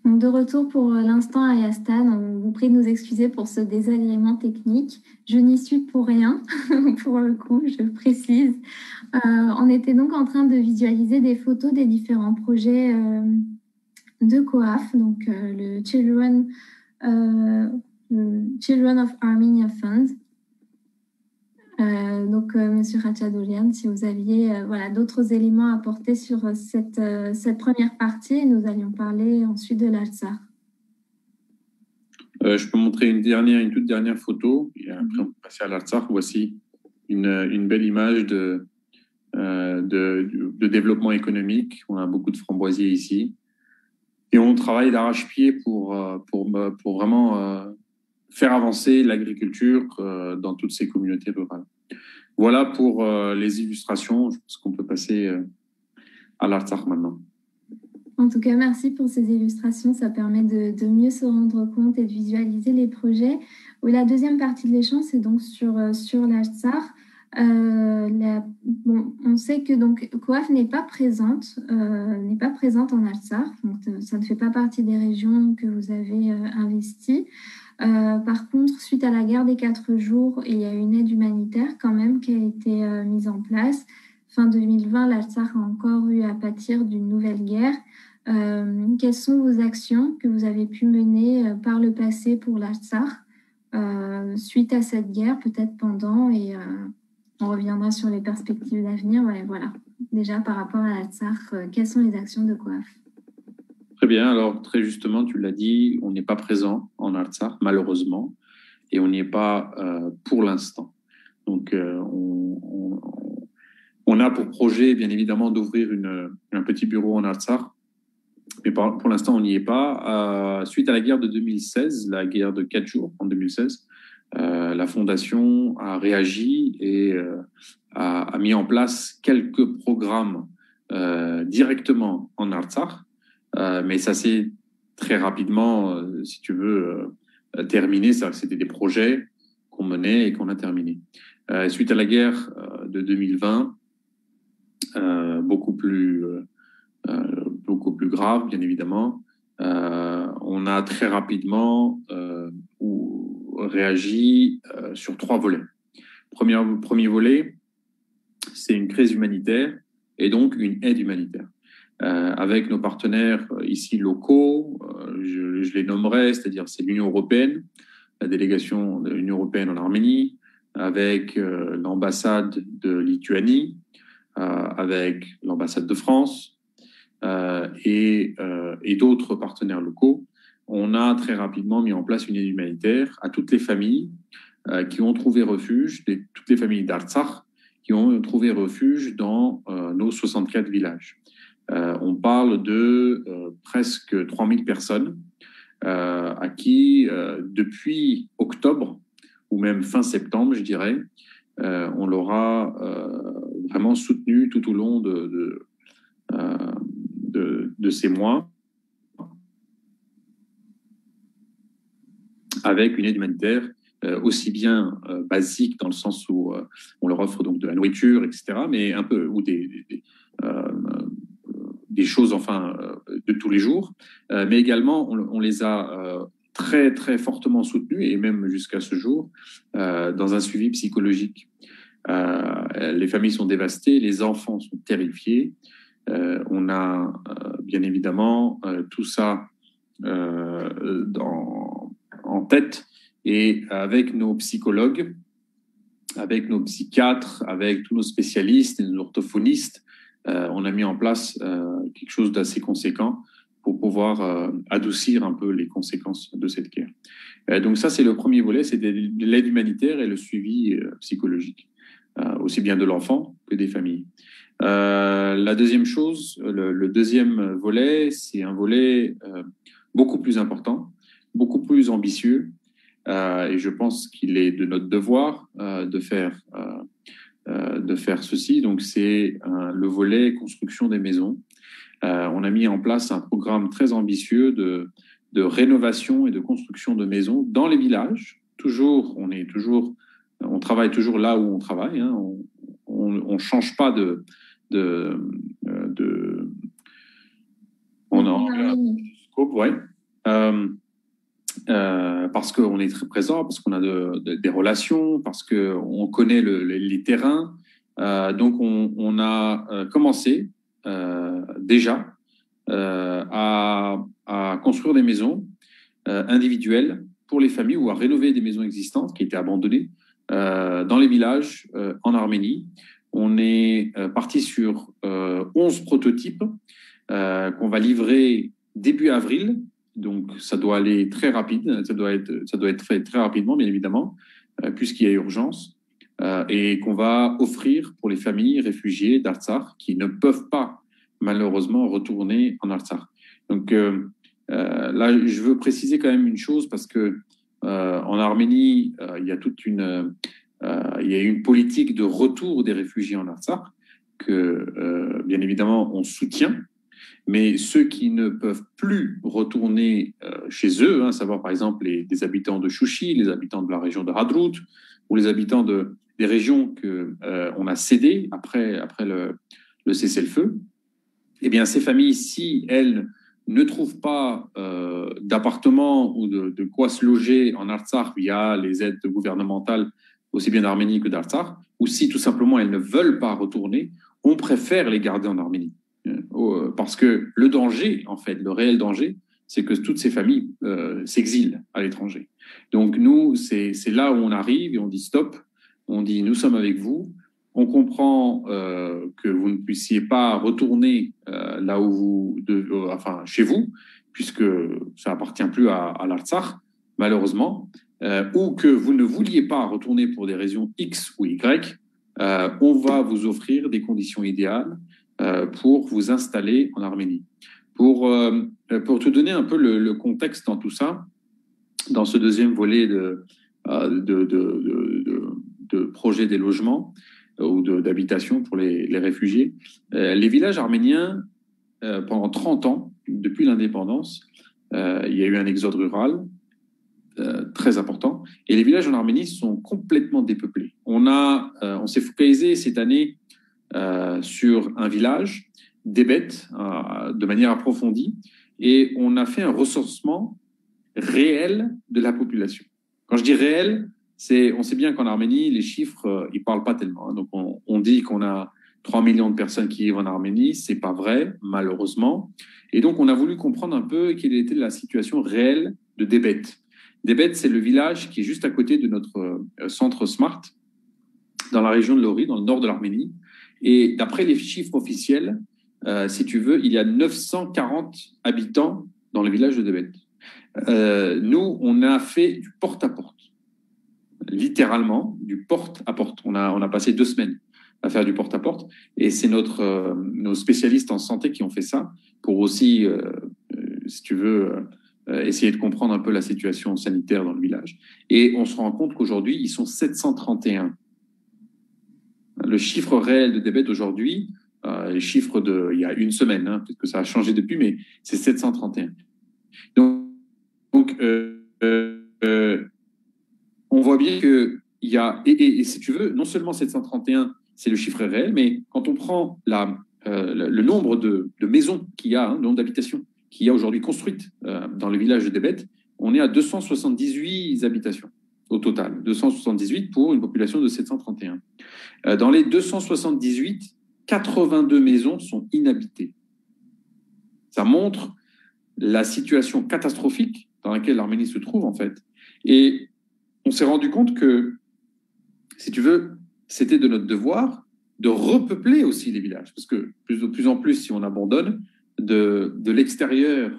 Donc, de retour pour l'instant à Yastan, on vous prie de nous excuser pour ce désagrément technique. Je n'y suis pour rien, pour le coup, je précise. On était donc en train de visualiser des photos des différents projets de COAF, donc le Children of Armenia Fund. Monsieur Ratchadourian, si vous aviez voilà, d'autres éléments à apporter sur cette première partie, nous allions parler ensuite de l'Artsakh. Je peux montrer une toute dernière photo, et après on peut passer à l'Artsakh. Voici une belle image de développement économique. On a beaucoup de framboisiers ici. Et on travaille d'arrache-pied pour vraiment faire avancer l'agriculture dans toutes ces communautés rurales. Voilà pour les illustrations. Je pense qu'on peut passer à l'Artsakh maintenant. En tout cas, merci pour ces illustrations. Ça permet de mieux se rendre compte et de visualiser les projets. La deuxième partie de l'échange, c'est donc sur l'Artsakh. On sait que donc COAF n'est pas présente en Artsakh, donc ça ne fait pas partie des régions que vous avez investies. Par contre, suite à la guerre des 4 jours, il y a une aide humanitaire quand même qui a été mise en place. Fin 2020, l'Artsakh a encore eu à pâtir d'une nouvelle guerre. Quelles sont vos actions que vous avez pu mener par le passé pour l'Artsakh suite à cette guerre, peut-être pendant, et on reviendra sur les perspectives d'avenir. Ouais, voilà. Déjà, par rapport à l'Artsakh, quelles sont les actions de COAF? Très bien. Alors, très justement, tu l'as dit, on n'est pas présent en Artsakh, malheureusement, et on n'y est pas pour l'instant. Donc, on a pour projet, bien évidemment, d'ouvrir un petit bureau en Artsakh, mais pour l'instant, on n'y est pas. Suite à la guerre de 2016, la guerre de 4 jours en 2016, la Fondation a réagi et a mis en place quelques programmes directement en Artsakh, mais ça s'est très rapidement, si tu veux, terminé. C'est-à-dire que c'était des projets qu'on menait et qu'on a terminés. Suite à la guerre de 2020, beaucoup plus grave, bien évidemment, on a très rapidement réagi sur 3 volets. Premier volet, c'est une crise humanitaire et donc une aide humanitaire. Avec nos partenaires ici locaux, je les nommerai, c'est-à-dire c'est l'Union européenne, la délégation de l'Union européenne en Arménie, avec l'ambassade de Lituanie, avec l'ambassade de France et d'autres partenaires locaux. On a très rapidement mis en place une aide humanitaire à toutes les familles qui ont trouvé refuge, toutes les familles d'Artsakh qui ont trouvé refuge dans nos 64 villages. On parle de presque 3000 personnes à qui, depuis octobre, ou même fin septembre, je dirais, on l'aura vraiment soutenu tout au long de ces mois, avec une aide humanitaire aussi bien basique dans le sens où on leur offre donc de la nourriture, etc., mais un peu ou des choses enfin de tous les jours, mais également on les a très très fortement soutenus et même jusqu'à ce jour dans un suivi psychologique. Les familles sont dévastées, les enfants sont terrifiés. On a bien évidemment tout ça en tête, et avec nos psychologues, avec nos psychiatres, avec tous nos spécialistes et nos orthophonistes, on a mis en place quelque chose d'assez conséquent pour pouvoir adoucir un peu les conséquences de cette guerre. Donc ça, c'est le premier volet, c'est de l'aide humanitaire et le suivi psychologique, aussi bien de l'enfant que des familles. La deuxième chose, le deuxième volet, c'est un volet beaucoup plus important, beaucoup plus ambitieux, et je pense qu'il est de notre devoir de faire ceci. Donc c'est le volet construction des maisons. On a mis en place un programme très ambitieux de rénovation et de construction de maisons dans les villages. On travaille toujours là où on travaille, hein. On change pas on a un scope, ouais. parce qu'on est très présent, parce qu'on a des relations, parce qu'on connaît les terrains. Donc, on a commencé déjà à construire des maisons individuelles pour les familles ou à rénover des maisons existantes qui étaient abandonnées dans les villages en Arménie. On est parti sur 11 prototypes qu'on va livrer début avril. Donc, ça doit aller très rapide. Ça doit être fait très rapidement, bien évidemment, puisqu'il y a urgence. Et qu'on va offrir pour les familles réfugiées d'Artsakh qui ne peuvent pas, malheureusement, retourner en Artsakh. Donc, là, je veux préciser quand même une chose parce que en Arménie, il y a il y a une politique de retour des réfugiés en Artsakh que, bien évidemment, on soutient. Mais ceux qui ne peuvent plus retourner chez eux, à savoir par exemple les habitants de Chouchi, les habitants de la région de Hadrout, ou les habitants des régions qu'on a cédées après le cessez-le-feu, eh bien ces familles, si elles ne trouvent pas d'appartement ou de quoi se loger en Artsakh via les aides gouvernementales, aussi bien d'Arménie que d'Artsakh, ou si tout simplement elles ne veulent pas retourner, on préfère les garder en Arménie. Parce que le danger, en fait, le réel danger, c'est que toutes ces familles s'exilent à l'étranger. Donc nous, c'est là où on arrive et on dit stop, on dit nous sommes avec vous, on comprend que vous ne puissiez pas retourner là où enfin chez vous, puisque ça appartient plus à l'Artsakh, malheureusement, ou que vous ne vouliez pas retourner pour des raisons X ou Y, on va vous offrir des conditions idéales pour vous installer en Arménie. Pour te donner un peu le contexte dans tout ça, dans ce deuxième volet de projet des logements ou d'habitation pour les réfugiés, les villages arméniens, pendant 30 ans, depuis l'indépendance, il y a eu un exode rural très important, et les villages en Arménie sont complètement dépeuplés. On s'est focalisé cette année sur un village, Debet, de manière approfondie, et on a fait un recensement réel de la population. Quand je dis réel, on sait bien qu'en Arménie, les chiffres, ils parlent pas tellement. Donc, on dit qu'on a 3 millions de personnes qui vivent en Arménie. C'est pas vrai, malheureusement. Et donc, on a voulu comprendre un peu quelle était la situation réelle de Debet. Debet, c'est le village qui est juste à côté de notre centre Smart, dans la région de Lori, dans le nord de l'Arménie. Et d'après les chiffres officiels, si tu veux, il y a 940 habitants dans le village de Debet. Nous, on a fait du porte-à-porte, littéralement du porte-à-porte. On a passé 2 semaines à faire du porte-à-porte, et c'est nos spécialistes en santé qui ont fait ça pour aussi, si tu veux, essayer de comprendre un peu la situation sanitaire dans le village. Et on se rend compte qu'aujourd'hui, ils sont 731. Le chiffre réel de Debet aujourd'hui, les chiffres il y a 1 semaine, peut-être que ça a changé depuis, mais c'est 731. Donc on voit bien qu'il y a, et si tu veux, non seulement 731, c'est le chiffre réel, mais quand on prend le nombre de maisons qu'il y a, le nombre d'habitations qu'il y a aujourd'hui construites dans le village de Debet, on est à 278 habitations au total, 278 pour une population de 731. Dans les 278, 82 maisons sont inhabitées. Ça montre la situation catastrophique dans laquelle l'Arménie se trouve, en fait. Et on s'est rendu compte que, si tu veux, c'était de notre devoir de repeupler aussi les villages. Parce que de plus en plus, si on abandonne de l'extérieur,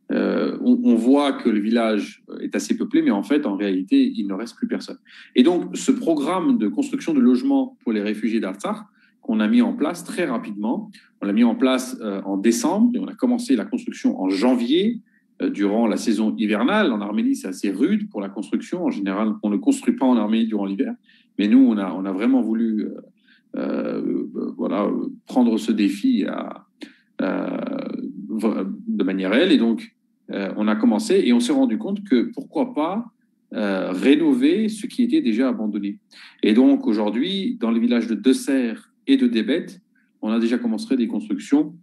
on voit que le village est assez peuplé, mais en fait, en réalité, il ne reste plus personne. Et donc, ce programme de construction de logements pour les réfugiés d'Artsakh, qu'on a mis en place très rapidement, on l'a mis en place en décembre, et on a commencé la construction en janvier, durant la saison hivernale. En Arménie, c'est assez rude pour la construction. En général, on ne construit pas en Arménie durant l'hiver, mais nous, on a vraiment voulu prendre ce défi de manière réelle. Et donc, on a commencé et on s'est rendu compte que pourquoi pas rénover ce qui était déjà abandonné. Et donc, aujourd'hui, dans les villages de Desser et de Debet, on a déjà commencé des constructions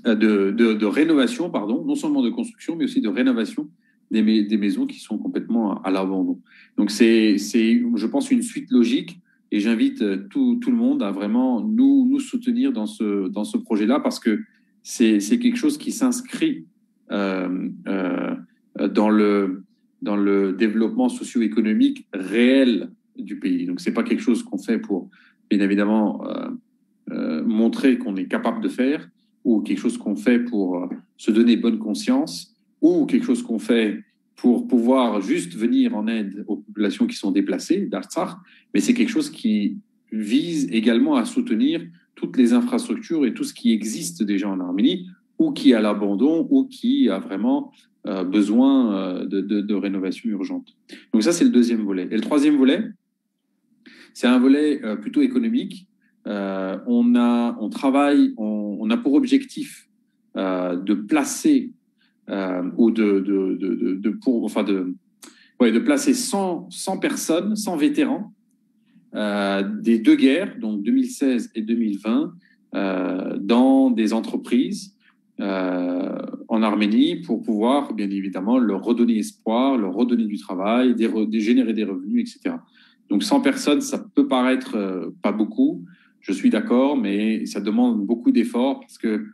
de rénovation, pardon, non seulement de construction, mais aussi de rénovation des maisons qui sont complètement à l'abandon. Donc, c'est, je pense, une suite logique et j'invite tout le monde à vraiment nous soutenir dans ce projet-là parce que c'est quelque chose qui s'inscrit euh, euh, dans le développement socio-économique réel du pays. Donc, c'est pas quelque chose qu'on fait pour, bien évidemment, montrer qu'on est capable de faire, ou quelque chose qu'on fait pour se donner bonne conscience, ou quelque chose qu'on fait pour pouvoir juste venir en aide aux populations qui sont déplacées d'Artsakh, mais c'est quelque chose qui vise également à soutenir toutes les infrastructures et tout ce qui existe déjà en Arménie, ou qui est à l'abandon, ou qui a vraiment besoin de rénovation urgente. Donc ça, c'est le deuxième volet. Et le troisième volet, c'est un volet plutôt économique. On travaille, on a pour objectif de placer ou de placer 100 personnes, 100 vétérans des deux guerres, donc 2016 et 2020, dans des entreprises en Arménie pour pouvoir, bien évidemment, leur redonner espoir, leur redonner du travail, générer des revenus, etc. Donc 100 personnes, ça peut paraître pas beaucoup, je suis d'accord, mais ça demande beaucoup d'efforts parce que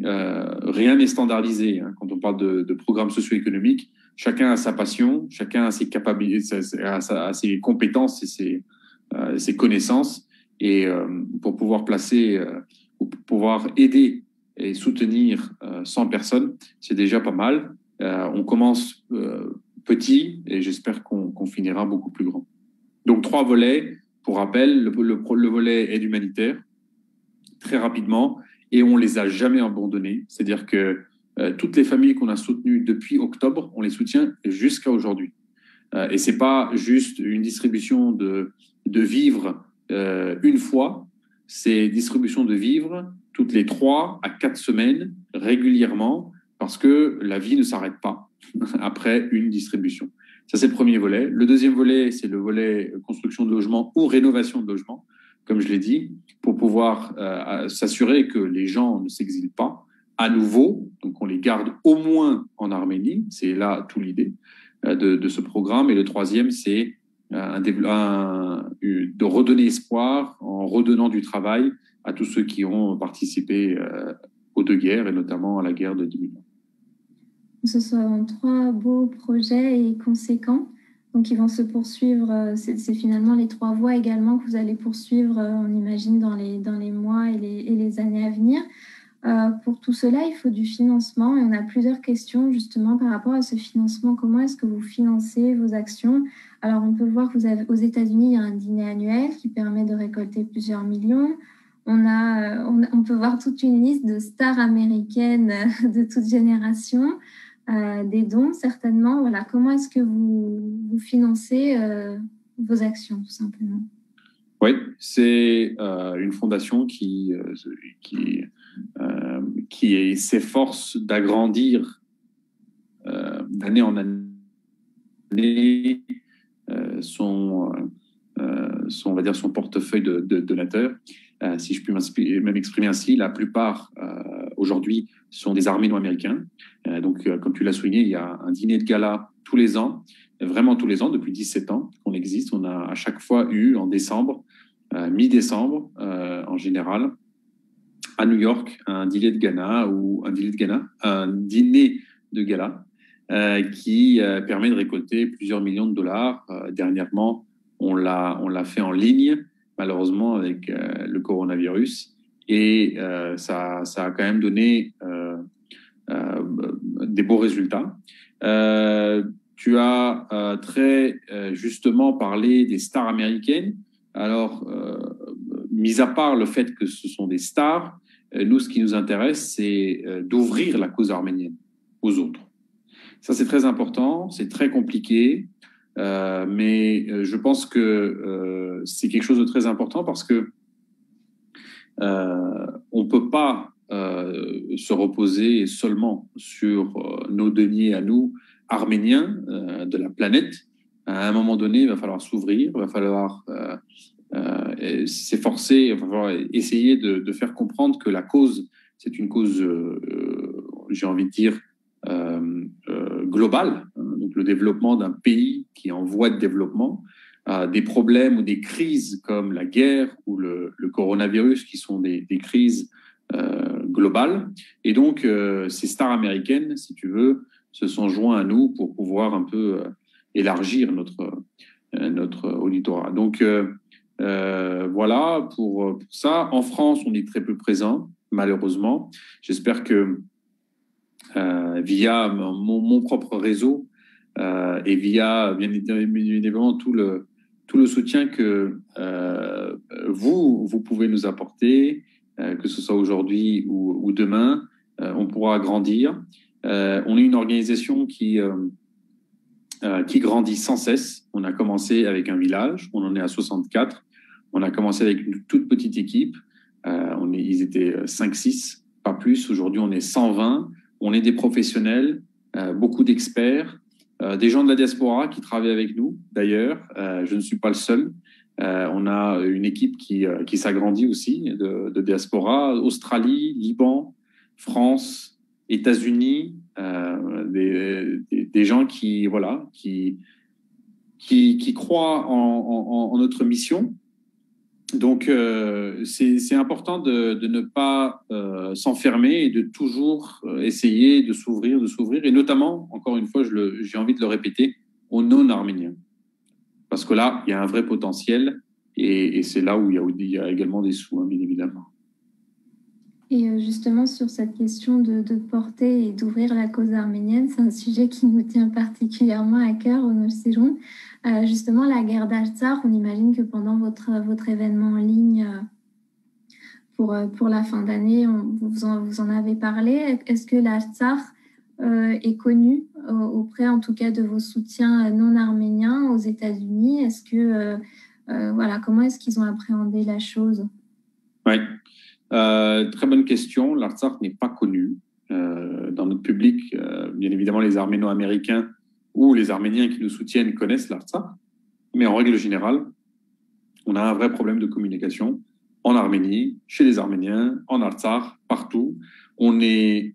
rien n'est standardisé. Hein. Quand on parle de programmes socio-économiques, chacun a sa passion, chacun a ses capacités, a ses compétences et ses connaissances. Et pour pouvoir pour pouvoir aider et soutenir 100 personnes, c'est déjà pas mal. On commence petit et j'espère qu'on finira beaucoup plus grand. Donc, 3 volets. Pour rappel, le volet aide humanitaire, très rapidement, et on ne les a jamais abandonnés. C'est-à-dire que toutes les familles qu'on a soutenues depuis octobre, on les soutient jusqu'à aujourd'hui. Et ce n'est pas juste une distribution de vivres une fois, c'est distribution de vivres toutes les 3 à 4 semaines, régulièrement, parce que la vie ne s'arrête pas après une distribution. Ça, c'est le premier volet. Le deuxième volet, c'est le volet construction de logements ou rénovation de logements, comme je l'ai dit, pour pouvoir s'assurer que les gens ne s'exilent pas à nouveau. Donc, on les garde au moins en Arménie. C'est là toute l'idée de ce programme. Et le troisième, c'est de redonner espoir en redonnant du travail à tous ceux qui ont participé aux 2 guerres et notamment à la guerre de 2001. Ce sont 3 beaux projets et conséquents. Donc, ils vont se poursuivre. C'est finalement les 3 voies également que vous allez poursuivre, on imagine, dans les mois et les années à venir. Pour tout cela, il faut du financement et on a plusieurs questions justement par rapport à ce financement. Comment est-ce que vous financez vos actions? Alors, on peut voir que aux États-Unis, il y a un dîner annuel qui permet de récolter plusieurs millions. On peut voir toute une liste de stars américaines de toute génération. Des dons, certainement. Voilà. Comment est-ce que vous financez vos actions, tout simplement? Oui, c'est une fondation qui s'efforce d'agrandir d'année en année on va dire son portefeuille de donateurs. Si je puis même exprimer ainsi, la plupart aujourd'hui sont des Arméno-américains. Donc, comme tu l'as souligné, il y a un dîner de gala tous les ans, vraiment tous les ans, depuis 17 ans qu'on existe. On a à chaque fois eu en décembre, mi-décembre en général, à New York, un dîner de gala qui permet de récolter plusieurs millions de dollars. Dernièrement, on l'a fait en ligne, malheureusement, avec le coronavirus. Et ça a quand même donné des beaux résultats. Tu as très justement parlé des stars américaines. Alors, mis à part le fait que ce sont des stars, nous, ce qui nous intéresse, c'est d'ouvrir la cause arménienne aux autres. Ça, c'est très important, c'est très compliqué, mais je pense que c'est quelque chose de très important parce que on ne peut pas se reposer seulement sur nos deniers à nous, arméniens de la planète. À un moment donné, il va falloir s'ouvrir, il va falloir s'efforcer, il va falloir essayer de faire comprendre que la cause c'est une cause, j'ai envie de dire, globale, donc le développement d'un pays qui est en voie de développement, des problèmes ou des crises comme la guerre ou le coronavirus qui sont des crises globales. Et donc, ces stars américaines, si tu veux, se sont joints à nous pour pouvoir un peu élargir notre auditorat. Donc, voilà pour ça. En France, on est très peu présent, malheureusement. J'espère que via mon propre réseau et via, bien évidemment, tout le soutien que vous pouvez nous apporter, que ce soit aujourd'hui ou demain, on pourra grandir. On est une organisation qui grandit sans cesse. On a commencé avec un village, on en est à 64. On a commencé avec une toute petite équipe. Ils étaient 5-6, pas plus. Aujourd'hui, on est 120. On est des professionnels, beaucoup d'experts, des gens de la diaspora qui travaillent avec nous, d'ailleurs. Je ne suis pas le seul. On a une équipe qui s'agrandit aussi de diaspora. Australie, Liban, France, États-Unis, des gens qui croient en notre mission. Donc, c'est important de ne pas s'enfermer et de toujours essayer de s'ouvrir, et notamment, encore une fois, j'ai envie de le répéter, aux non-arméniens. Parce que là, il y a un vrai potentiel et c'est là où il y a également des sous, hein, bien évidemment. Et justement, sur cette question de porter et d'ouvrir la cause arménienne, c'est un sujet qui nous tient particulièrement à cœur au Nord-Séjour. Justement, la guerre d'Artsakh, on imagine que pendant votre événement en ligne pour la fin d'année, vous en avez parlé. Est-ce que l'Artsakh est connu auprès, en tout cas, de vos soutiens non arméniens aux États-Unis? Est-ce que, comment est-ce qu'ils ont appréhendé la chose? Oui. Très bonne question. L'Artsakh n'est pas connu dans notre public. Bien évidemment, les Arméno-Américains ou les Arméniens qui nous soutiennent connaissent l'Artsakh. Mais en règle générale, on a un vrai problème de communication en Arménie, chez les Arméniens, en Artsakh, partout. On est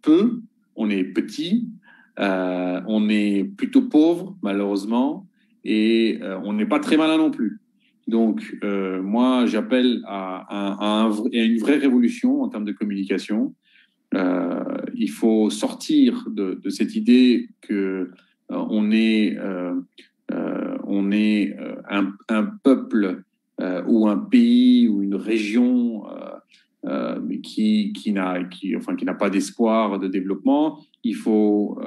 peu, on est petit, on est plutôt pauvre, malheureusement, et on n'est pas très malin non plus. Donc, moi, j'appelle à une vraie révolution en termes de communication. Il faut sortir de cette idée que on est un peuple ou un pays ou une région qui n'a pas d'espoir de développement. Il faut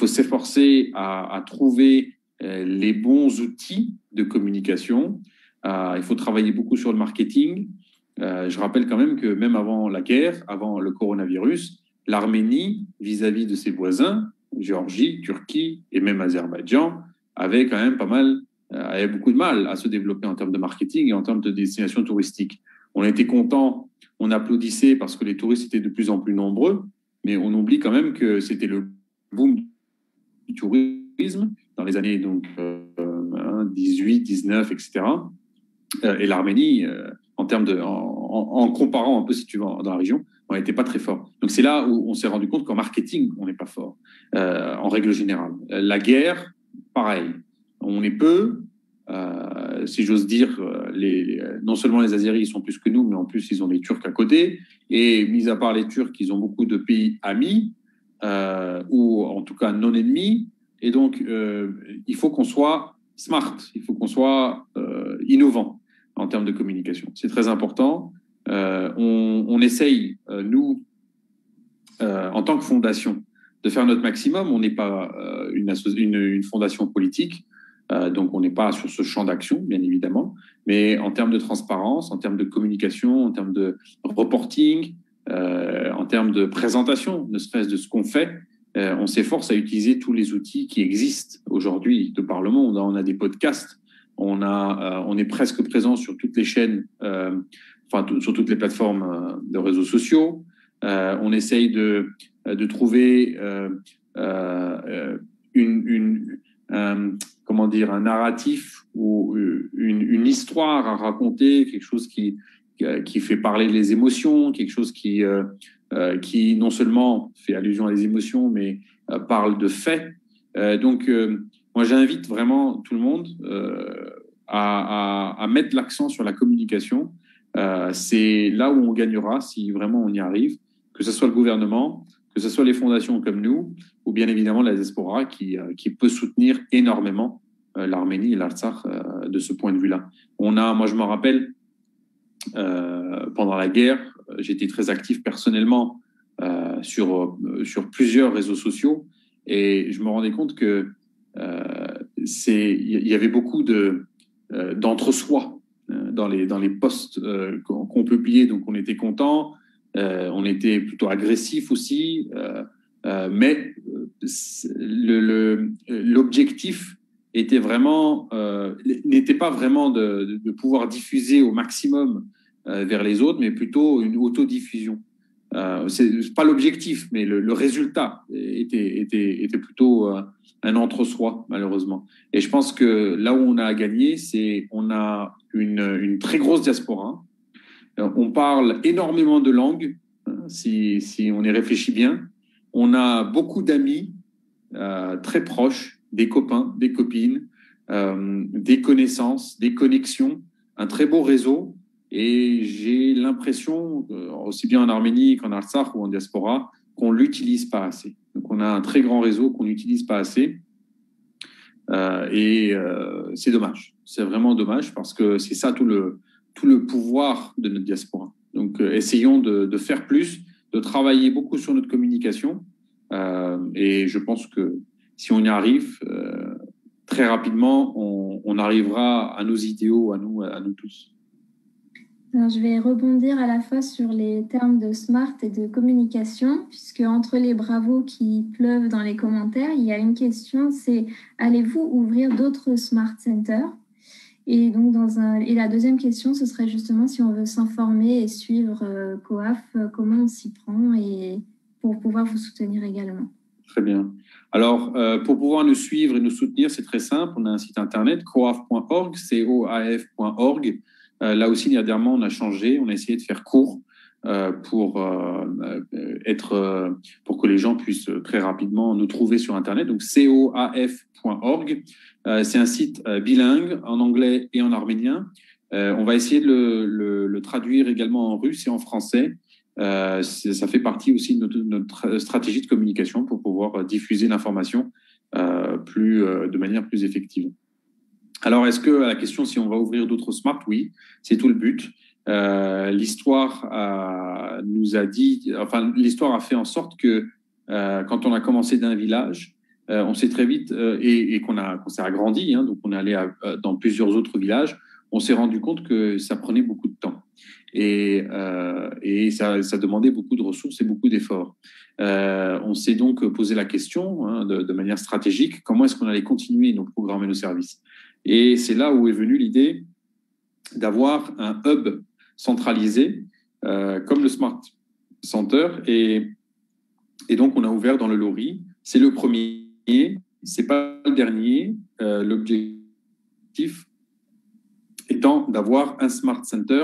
s'efforcer à trouver les bons outils de communication. Il faut travailler beaucoup sur le marketing. Je rappelle quand même que même avant la guerre, avant le coronavirus, l'Arménie, vis-à-vis de ses voisins, Géorgie, Turquie et même Azerbaïdjan, avait quand même avait beaucoup de mal à se développer en termes de marketing et en termes de destination touristique. On était contents, on applaudissait parce que les touristes étaient de plus en plus nombreux, mais on oublie quand même que c'était le boom du tourisme dans les années 18, 19, etc. Et l'Arménie, en comparant un peu, si tu veux, dans la région, on n'était pas très fort. Donc c'est là où on s'est rendu compte qu'en marketing, on n'est pas fort, en règle générale. La guerre, pareil. On est peu, si j'ose dire, non seulement les Azéris sont plus que nous, mais en plus ils ont les Turcs à côté. Et mis à part les Turcs, ils ont beaucoup de pays amis, ou en tout cas non ennemis. Et donc, il faut qu'on soit smart, il faut qu'on soit innovant en termes de communication. C'est très important. On essaye, nous, en tant que fondation, de faire notre maximum. On n'est pas une fondation politique, donc on n'est pas sur ce champ d'action, bien évidemment, mais en termes de transparence, en termes de communication, en termes de reporting, en termes de présentation, ne serait-ce de ce qu'on fait, on s'efforce à utiliser tous les outils qui existent aujourd'hui de par le monde. On a des podcasts, on est presque présent sur toutes les chaînes, sur toutes les plateformes de réseaux sociaux. On essaye de trouver un narratif ou une histoire à raconter, quelque chose qui qui fait parler les émotions, quelque chose qui non seulement fait allusion à les émotions, mais parle de faits. Moi, j'invite vraiment tout le monde à mettre l'accent sur la communication. C'est là où on gagnera si vraiment on y arrive, que ce soit le gouvernement, que ce soit les fondations comme nous, ou bien évidemment la diaspora qui peut soutenir énormément l'Arménie et l'Artsakh de ce point de vue-là. Moi, je me rappelle, pendant la guerre, j'étais très actif personnellement sur plusieurs réseaux sociaux et je me rendais compte que il y avait beaucoup d'entre-soi dans les posts qu'on publiait, donc on était content, on était plutôt agressif aussi, mais l'objectif n'était pas vraiment de pouvoir diffuser au maximum vers les autres, mais plutôt une autodiffusion. C'est pas l'objectif, mais le résultat était plutôt un entre-soi, malheureusement. Et je pense que là où on a à gagner, c'est on a une très grosse diaspora. On parle énormément de langues, si on y réfléchit bien. On a beaucoup d'amis très proches, des copains, des copines, des connaissances, des connexions, un très beau réseau. Et j'ai l'impression, aussi bien en Arménie qu'en Artsakh ou en diaspora, qu'on ne l'utilise pas assez. Donc on a un très grand réseau qu'on n'utilise pas assez. C'est dommage. C'est vraiment dommage parce que c'est ça tout le pouvoir de notre diaspora. Donc essayons de faire plus, de travailler beaucoup sur notre communication. Et je pense que si on y arrive, très rapidement, on arrivera à nos idéaux, à nous tous. Alors, je vais rebondir à la fois sur les termes de smart et de communication, puisque entre les bravos qui pleuvent dans les commentaires, il y a une question, c'est allez-vous ouvrir d'autres smart centers? Et donc, et la deuxième question, ce serait justement si on veut s'informer et suivre COAF, comment on s'y prend et pour pouvoir vous soutenir également. Très bien. Alors, pour pouvoir nous suivre et nous soutenir, c'est très simple. On a un site internet, coaf.org, coaf.org. Là aussi, dernièrement, on a changé. On a essayé de faire court pour que les gens puissent très rapidement nous trouver sur internet. Donc, coaf.org. C'est un site bilingue en anglais et en arménien. On va essayer de le traduire également en russe et en français. Ça fait partie aussi de notre stratégie de communication pour pouvoir diffuser l'information de manière plus effective. Alors, est-ce que la question si on va ouvrir d'autres smart? Oui, c'est tout le but. L'histoire nous a dit, enfin, l'histoire a fait en sorte que quand on a commencé d'un village, on s'est très vite et qu'on s'est agrandi, hein, donc on est allé dans plusieurs autres villages, on s'est rendu compte que ça prenait beaucoup de temps et ça demandait beaucoup de ressources et beaucoup d'efforts. On s'est donc posé la question de manière stratégique, comment est-ce qu'on allait continuer nos programmes et nos services? Et c'est là où est venue l'idée d'avoir un hub centralisé comme le Smart Center. Et donc, on a ouvert dans le Lori. C'est le premier, c'est pas le dernier. L'objectif étant d'avoir un Smart Center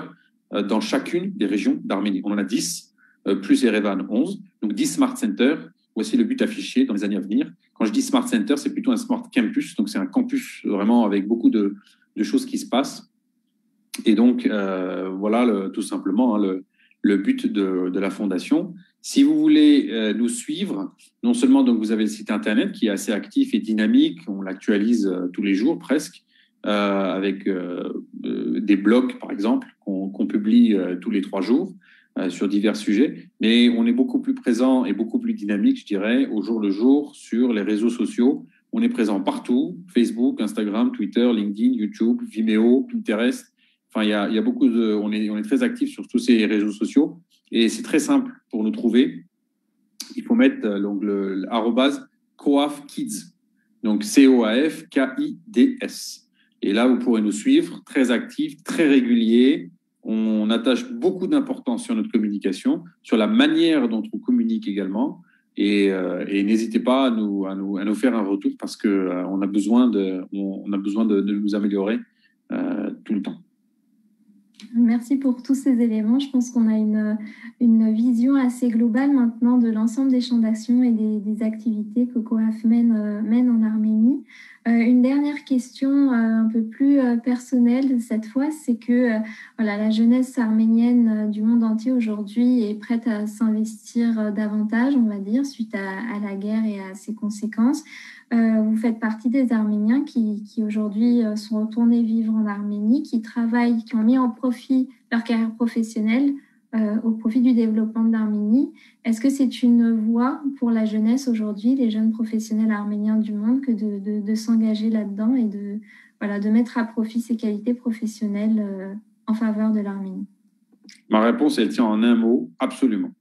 dans chacune des régions d'Arménie. On en a 10, plus Erevan 11. Donc 10 Smart Centers. Voici le but affiché dans les années à venir. Quand je dis Smart Center, c'est plutôt un Smart Campus. Donc c'est un campus vraiment avec beaucoup de choses qui se passent. Et donc, voilà tout simplement le but de la fondation. Si vous voulez nous suivre, non seulement donc vous avez le site internet qui est assez actif et dynamique, on l'actualise tous les jours presque, avec des blogs par exemple qu'on publie tous les 3 jours sur divers sujets, mais on est beaucoup plus présent et beaucoup plus dynamique, je dirais, au jour le jour sur les réseaux sociaux. On est présent partout, Facebook, Instagram, Twitter, LinkedIn, YouTube, Vimeo, Pinterest. Enfin, il y a beaucoup on est très actifs sur tous ces réseaux sociaux et c'est très simple pour nous trouver. Il faut mettre le @coafkids, donc COAFKIDS. Et là, vous pourrez nous suivre, très actifs, très réguliers. On attache beaucoup d'importance sur notre communication, sur la manière dont on communique également. Et n'hésitez pas à nous faire un retour parce que on a besoin de nous améliorer tout le temps. Merci pour tous ces éléments. Je pense qu'on a une vision assez globale maintenant de l'ensemble des champs d'action et des activités que COAF mène en Arménie. Une dernière question un peu plus personnelle cette fois, c'est que voilà, la jeunesse arménienne du monde entier aujourd'hui est prête à s'investir davantage, on va dire, suite à la guerre et à ses conséquences. Vous faites partie des Arméniens qui aujourd'hui sont retournés vivre en Arménie, qui travaillent, qui ont mis en profit leur carrière professionnelle au profit du développement de l'Arménie. Est-ce que c'est une voie pour la jeunesse aujourd'hui, les jeunes professionnels arméniens du monde, que de s'engager là-dedans et voilà, de mettre à profit ces qualités professionnelles en faveur de l'Arménie? Ma réponse, elle tient en un mot, absolument.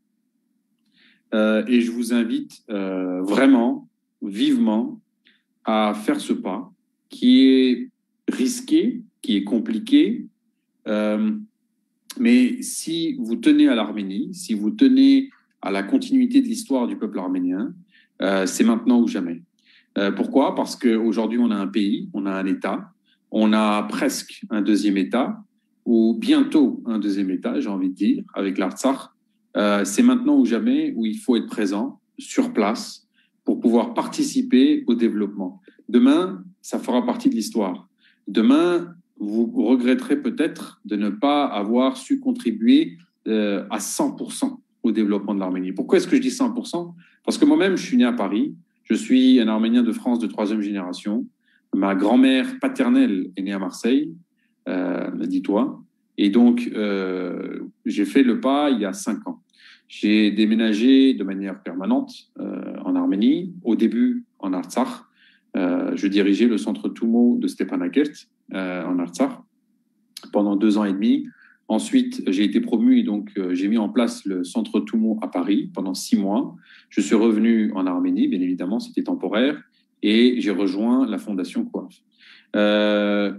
Et je vous invite vraiment, vivement, à faire ce pas qui est risqué, qui est compliqué. Mais si vous tenez à l'Arménie, si vous tenez à la continuité de l'histoire du peuple arménien, c'est maintenant ou jamais. Pourquoi? Parce qu'aujourd'hui, on a un pays, on a un État, on a presque un deuxième État, ou bientôt un deuxième État, j'ai envie de dire, avec l'Artsakh. C'est maintenant ou jamais où il faut être présent sur place pour pouvoir participer au développement. Demain, ça fera partie de l'histoire. Demain, vous regretterez peut-être de ne pas avoir su contribuer à 100% au développement de l'Arménie. Pourquoi est-ce que je dis 100%? Parce que moi-même, je suis né à Paris, je suis un Arménien de France de troisième génération. Ma grand-mère paternelle est née à Marseille, dis-toi. Et donc, j'ai fait le pas il y a 5 ans. J'ai déménagé de manière permanente en Arménie, au début en Artsakh. Je dirigeais le centre Tumo de Stepanakert en Artsakh pendant 2 ans et demi. Ensuite, j'ai été promu et donc j'ai mis en place le centre Tumo à Paris pendant 6 mois. Je suis revenu en Arménie, bien évidemment, c'était temporaire, et j'ai rejoint la fondation COAF.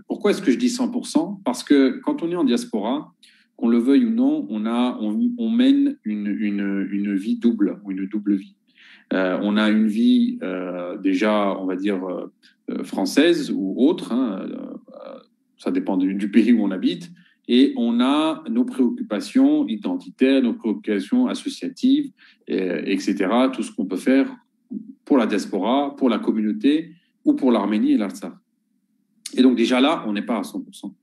Pourquoi est-ce que je dis 100%? Parce que quand on est en diaspora, qu'on le veuille ou non, on mène une vie double, ou une double vie. On a une vie déjà, on va dire, française ou autre, hein, ça dépend du pays où on habite, et on a nos préoccupations identitaires, nos préoccupations associatives, etc., tout ce qu'on peut faire pour la diaspora, pour la communauté ou pour l'Arménie et l'Artsakh. Et donc déjà là, on n'est pas à 100%.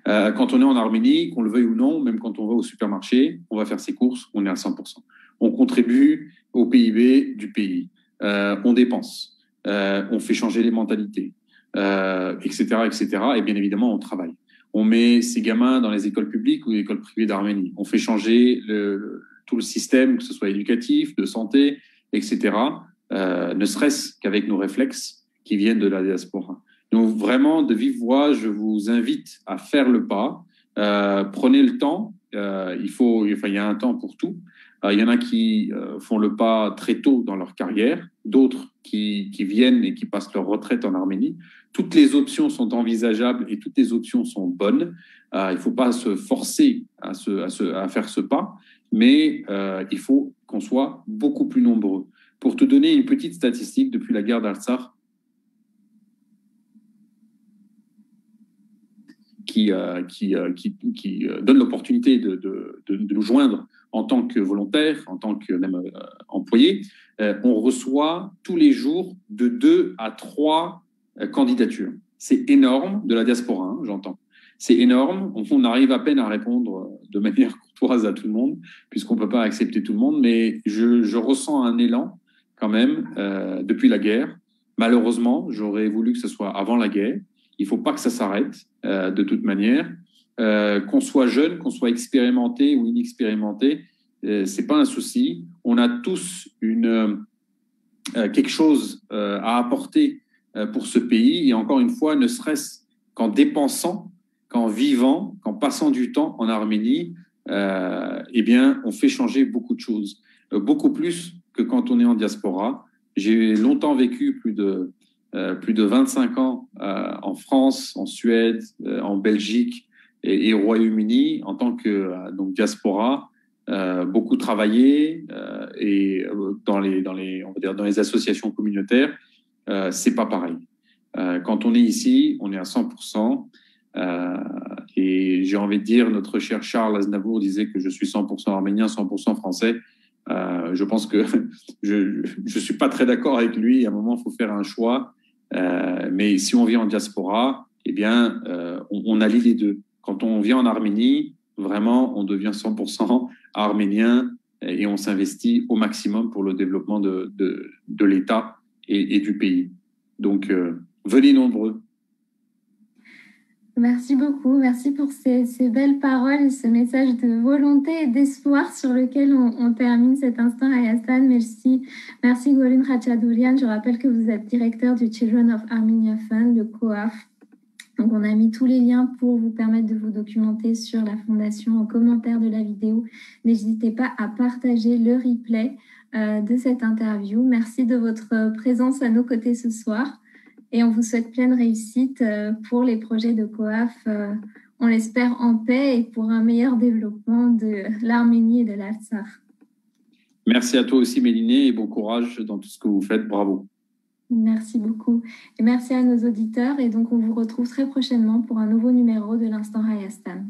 Quand on est en Arménie, qu'on le veuille ou non, même quand on va au supermarché, on va faire ses courses, on est à 100%. On contribue au PIB du pays. On dépense. On fait changer les mentalités, etc., etc. Et bien évidemment, on travaille. On met ses gamins dans les écoles publiques ou les écoles privées d'Arménie. On fait changer tout le système, que ce soit éducatif, de santé, etc., ne serait-ce qu'avec nos réflexes qui viennent de la diaspora. Donc vraiment, de vive voix, je vous invite à faire le pas. Prenez le temps. Il y a un temps pour tout. Il y en a qui font le pas très tôt dans leur carrière, d'autres qui viennent et qui passent leur retraite en Arménie. Toutes les options sont envisageables et toutes les options sont bonnes. Il ne faut pas se forcer à faire ce pas, mais il faut qu'on soit beaucoup plus nombreux. Pour te donner une petite statistique, depuis la guerre d'Artsakh, qui donne l'opportunité de nous joindre en tant que volontaire, en tant que même employé, on reçoit tous les jours de 2 à 3 candidatures. C'est énorme, de la diaspora, hein, j'entends. C'est énorme. On arrive à peine à répondre de manière courtoise à tout le monde, puisqu'on ne peut pas accepter tout le monde, mais je ressens un élan quand même depuis la guerre. Malheureusement, j'aurais voulu que ce soit avant la guerre. Il ne faut pas que ça s'arrête de toute manière. Qu'on soit jeune, qu'on soit expérimenté ou inexpérimenté, ce n'est pas un souci. On a tous quelque chose à apporter pour ce pays. Et encore une fois, ne serait-ce qu'en dépensant, qu'en vivant, qu'en passant du temps en Arménie, eh bien, on fait changer beaucoup de choses. Beaucoup plus que quand on est en diaspora. J'ai longtemps vécu plus de 25 ans en France, en Suède, en Belgique et au Royaume-Uni en tant que donc diaspora, beaucoup travaillé et dans les associations communautaires, c'est pas pareil. Quand on est ici, on est à 100%. Et j'ai envie de dire, notre cher Charles Aznavour disait que je suis 100% arménien, 100% français. Je pense que je suis pas très d'accord avec lui. À un moment, il faut faire un choix. Mais si on vit en diaspora, eh bien, on allie les deux. Quand on vit en Arménie, vraiment, on devient 100% arménien et on s'investit au maximum pour le développement de l'État et du pays. Donc, venez nombreux. Merci beaucoup, merci pour ces belles paroles et ce message de volonté et d'espoir sur lequel on termine cet instant Hayastan. Merci Golin Khachadourian. Je rappelle que vous êtes directeur du Children of Armenia Fund, le COAF. Donc on a mis tous les liens pour vous permettre de vous documenter sur la fondation en commentaire de la vidéo. N'hésitez pas à partager le replay de cette interview. Merci de votre présence à nos côtés ce soir. Et on vous souhaite pleine réussite pour les projets de COAF, on l'espère en paix et pour un meilleur développement de l'Arménie et de l'Artsakh. Merci à toi aussi, Méliné, et bon courage dans tout ce que vous faites. Bravo. Merci beaucoup. Et merci à nos auditeurs. Et donc, on vous retrouve très prochainement pour un nouveau numéro de l'Instant Hayastan.